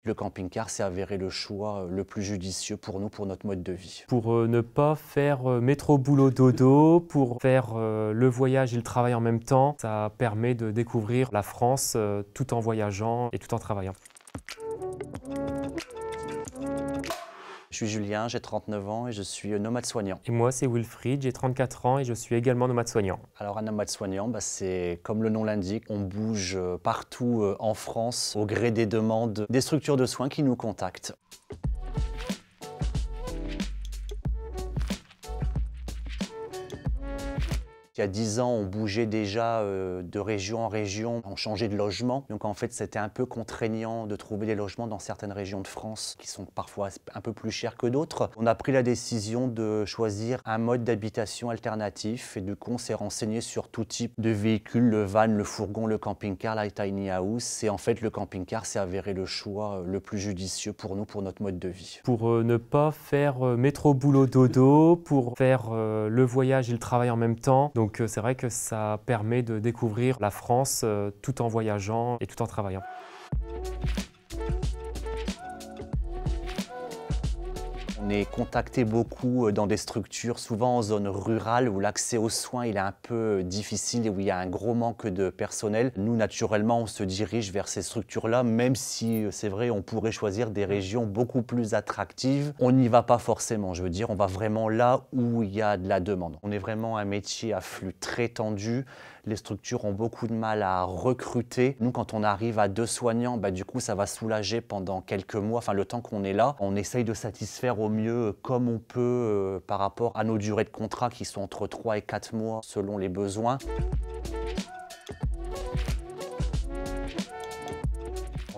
Le camping-car s'est avéré le choix le plus judicieux pour nous, pour notre mode de vie. Pour ne pas faire métro boulot dodo, pour faire le voyage et le travail en même temps, ça permet de découvrir la France tout en voyageant et tout en travaillant. Je suis Julien, j'ai 39 ans et je suis nomade soignant. Et moi, c'est Wilfried, j'ai 34 ans et je suis également nomade soignant. Alors un nomade soignant, c'est comme le nom l'indique, on bouge partout en France au gré des demandes des structures de soins qui nous contactent. Il y a 10 ans, on bougeait déjà de région en région, on changeait de logement. Donc en fait, c'était un peu contraignant de trouver des logements dans certaines régions de France qui sont parfois un peu plus chers que d'autres. On a pris la décision de choisir un mode d'habitation alternatif et du coup, on s'est renseigné sur tout type de véhicules, le van, le fourgon, le camping-car, la tiny house. Et en fait, le camping-car s'est avéré le choix le plus judicieux pour nous, pour notre mode de vie. Pour ne pas faire métro boulot dodo, pour faire le voyage et le travail en même temps. Donc c'est vrai que ça permet de découvrir la France tout en voyageant et tout en travaillant. On est contacté beaucoup dans des structures, souvent en zone rurale, où l'accès aux soins il est un peu difficile et où il y a un gros manque de personnel. Nous, naturellement, on se dirige vers ces structures-là, même si, c'est vrai, on pourrait choisir des régions beaucoup plus attractives. On n'y va pas forcément, je veux dire, on va vraiment là où il y a de la demande. On est vraiment un métier à flux très tendu. Les structures ont beaucoup de mal à recruter. Nous, quand on arrive à 2 soignants, du coup, ça va soulager pendant quelques mois, enfin le temps qu'on est là. On essaye de satisfaire au mieux comme on peut par rapport à nos durées de contrat qui sont entre 3 et 4 mois selon les besoins.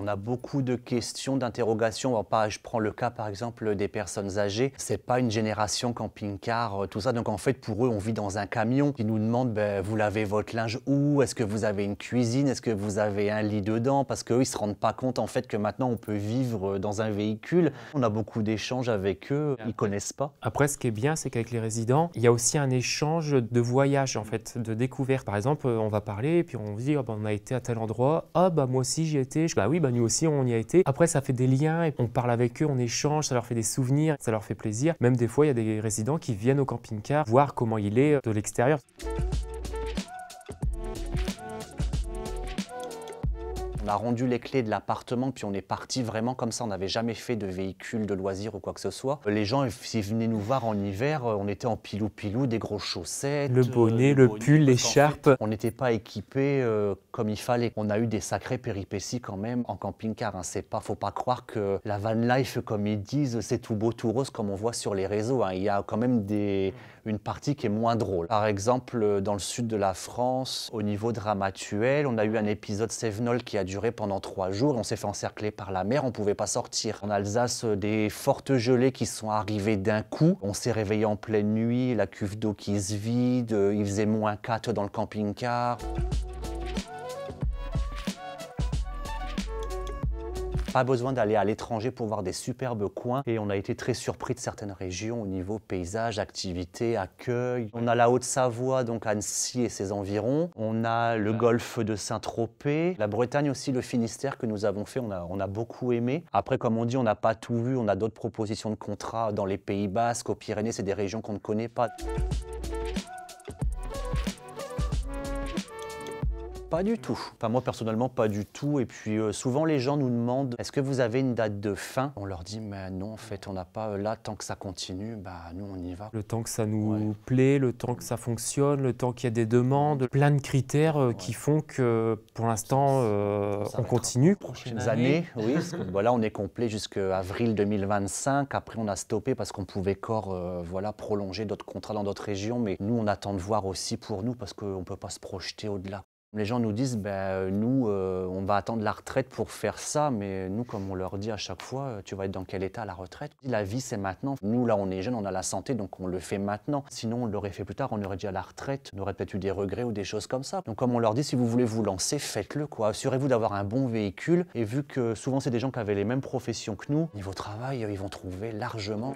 On a beaucoup de questions, d'interrogations. Je prends le cas par exemple des personnes âgées. C'est pas une génération camping-car, tout ça. Donc en fait pour eux, on vit dans un camion. Ils nous demandent, vous lavez votre linge où? Est-ce que vous avez une cuisine? Est-ce que vous avez un lit dedans? Parce qu'eux, ils se rendent pas compte en fait que maintenant on peut vivre dans un véhicule. On a beaucoup d'échanges avec eux. Ils connaissent pas. Après, ce qui est bien, c'est qu'avec les résidents, il y a aussi un échange de voyage en fait, de découverte. Par exemple, on va parler et puis on se dit, on a été à tel endroit. Ah moi aussi j'y étais. Oui, nous aussi on y a été. Après ça fait des liens et on parle avec eux, on échange, ça leur fait des souvenirs, ça leur fait plaisir. Même des fois il y a des résidents qui viennent au camping-car voir comment il est de l'extérieur. On a rendu les clés de l'appartement, puis on est parti vraiment comme ça. On n'avait jamais fait de véhicule de loisirs ou quoi que ce soit. Les gens, s'ils venaient nous voir en hiver, on était en pilou-pilou, des grosses chaussettes. Le bonnet, le pull, l'écharpe. On n'était pas équipés comme il fallait. On a eu des sacrées péripéties quand même en camping-car. Faut pas croire que la van life, comme ils disent, c'est tout beau, tout rose comme on voit sur les réseaux. Il y a quand même une partie qui est moins drôle. Par exemple, dans le sud de la France, au niveau de Ramatuelle, on a eu un épisode Sévenol qui a duré pendant 3 jours. On s'est fait encercler par la mer, on ne pouvait pas sortir. En Alsace, des fortes gelées qui sont arrivées d'un coup. On s'est réveillé en pleine nuit, la cuve d'eau qui se vide, il faisait -4 dans le camping-car. Pas besoin d'aller à l'étranger pour voir des superbes coins et on a été très surpris de certaines régions au niveau paysage, activité, accueil. On a la Haute-Savoie, donc Annecy et ses environs. On a le golfe de Saint-Tropez. La Bretagne aussi, le Finistère que nous avons fait, on a beaucoup aimé. Après, comme on dit, on n'a pas tout vu. On a d'autres propositions de contrats dans les Pays Basques, aux Pyrénées. C'est des régions qu'on ne connaît pas. Pas du tout. Enfin, moi, personnellement, pas du tout. Et puis, souvent, les gens nous demandent « Est-ce que vous avez une date de fin ?» On leur dit « Mais non, en fait, on n'a pas là. Tant que ça continue, nous, on y va. » Le temps que ça nous plaît, le temps que ça fonctionne, le temps qu'il y a des demandes, plein de critères qui font que, pour l'instant, on continue. Prochaines années, oui. Parce que, là, on est complet jusqu'à avril 2025. Après, on a stoppé parce qu'on pouvait prolonger d'autres contrats dans d'autres régions. Mais nous, on attend de voir aussi pour nous parce qu'on ne peut pas se projeter au-delà. Les gens nous disent, nous, on va attendre la retraite pour faire ça, mais nous, comme on leur dit à chaque fois, tu vas être dans quel état à la retraite? La vie, c'est maintenant. Nous, là, on est jeunes, on a la santé, donc on le fait maintenant. Sinon, on l'aurait fait plus tard, on aurait dit à la retraite, on aurait peut-être eu des regrets ou des choses comme ça. Donc, comme on leur dit, si vous voulez vous lancer, faites-le, quoi. Assurez-vous d'avoir un bon véhicule. Et vu que souvent, c'est des gens qui avaient les mêmes professions que nous, niveau travail, ils vont trouver largement.